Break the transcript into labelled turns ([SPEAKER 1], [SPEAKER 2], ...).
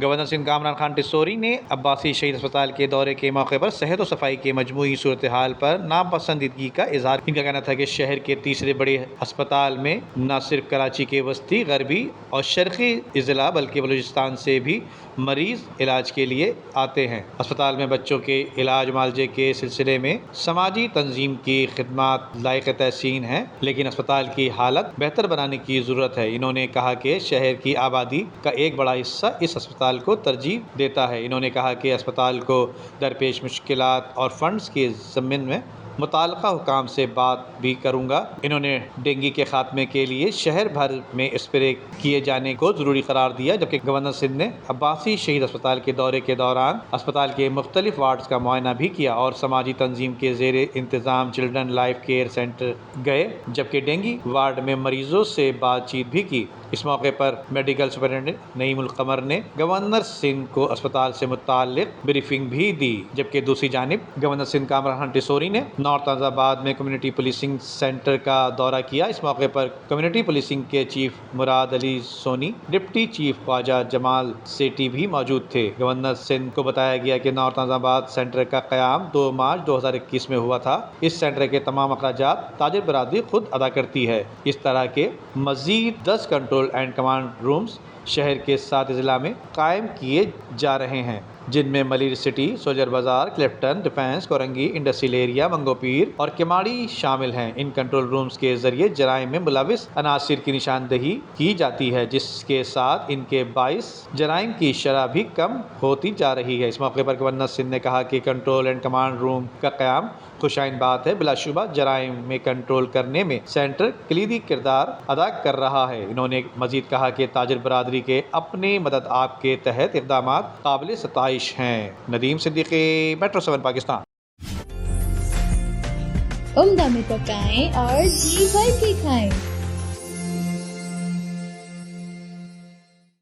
[SPEAKER 1] Governor Sindh Kamran Khan Tessori نے عباسی شہید اسپتال کے دورے کے موقع پر صحت و صفائی کے مجموعی صورتحال پر ناپسندیدگی کا اظہار کیا۔ ان کا کہنا تھا کہ شہر کے تیسرے بڑے اسپتال میں نہ صرف کراچی کے وسطی، غربی اور شرقی اضلاع بلکہ بلوچستان سے بھی مریض علاج کے لیے آتے ہیں۔ اسپتال میں بچوں کے علاج معالجے کے سلسلے میں سماجی تنظیم کی خدمات لائق تحسین ہیں، لیکن اسپتال کی حالت بہتر بنانے کی ضرورت ہے۔ انہوں نے کہا کہ شہر کی آبادی کا ایک بڑا حصہ اس اسپتال کو ترجیح دیتا ہے۔ انہوں نے کہا کہ اسپتال کو درپیش مشکلات اور فنڈز کے ضمن میں متعلقہ حکام سے بات بھی کروں گا۔ انہوں نے ڈینگی کے خاتمے کے لیے شہر بھر میں اسپرے کیے جانے کو ضروری قرار دیا، جبکہ گورنر سندھ نے عباسی شہید اسپتال کے دورے کے دوران اسپتال کے مختلف وارڈز کا معائنہ بھی کیا اور سماجی تنظیم کے زیر انتظام چلڈرن لائف کیئر سینٹر گئے، جبکہ ڈینگی وارڈ میں مریضوں سے بات چیت بھی کی۔ اس موقع پر میڈیکل سپرنٹینڈنٹ نعیم القمر نے گورنر سندھ کو اسپتال سے متعلق بریفنگ بھی دی، جبکہ دوسری جانب گورنر سندھ کامران خان ٹسوری نے نارتھ اعظم آباد میں کمیونٹی پولیسنگ سینٹر کا دورہ کیا۔ اس موقع پر کمیونٹی پولیسنگ کے چیف مراد علی سونی، ڈپٹی چیف خواجہ جمال سیٹھی بھی موجود تھے۔ گورنر سندھ کو بتایا گیا کہ نارتھ اعظم آباد سینٹر کا قیام 2 مارچ 2021 میں ہوا تھا۔ اس سینٹر کے تمام اخراجات تاجر برادری خود ادا کرتی ہے۔ اس طرح کے مزید 10 کنٹرول اینڈ کمانڈ رومز شہر کے 7 اضلاع میں قائم کیے جا رہے ہیں، جن میں ملیر سٹی، سولجر بازار، Clifton, defence, Korangi, industrial area, منگو پیر اور کماڑی شامل ہیں۔ ان کنٹرول رومز کے ذریعے جرائم میں ملوث عناصر کی نشاندہی کی جاتی ہے، جس کے ساتھ ان کے باعث جرائم کی شرح بھی کم ہوتی جا رہی ہے۔ اس موقع پر گورنر سندھ نے کہا کہ کنٹرول اینڈ کمانڈ روم کا قیام خوشائن بات ہے۔ بلا شبہ جرائم میں کنٹرول کرنے میں سینٹر کلیدی کردار ادا کر رہا ہے۔ انہوں نے مزید کہا کہ تاجر برادری کے اپنے مدد آپ کے تحت اقدامات قابل ستائش ہیں۔ ندیم صدیقی، میٹرو 7 پاکستان۔
[SPEAKER 2] عمدہ میں پکائیں اور جی بھر کے کھائیں۔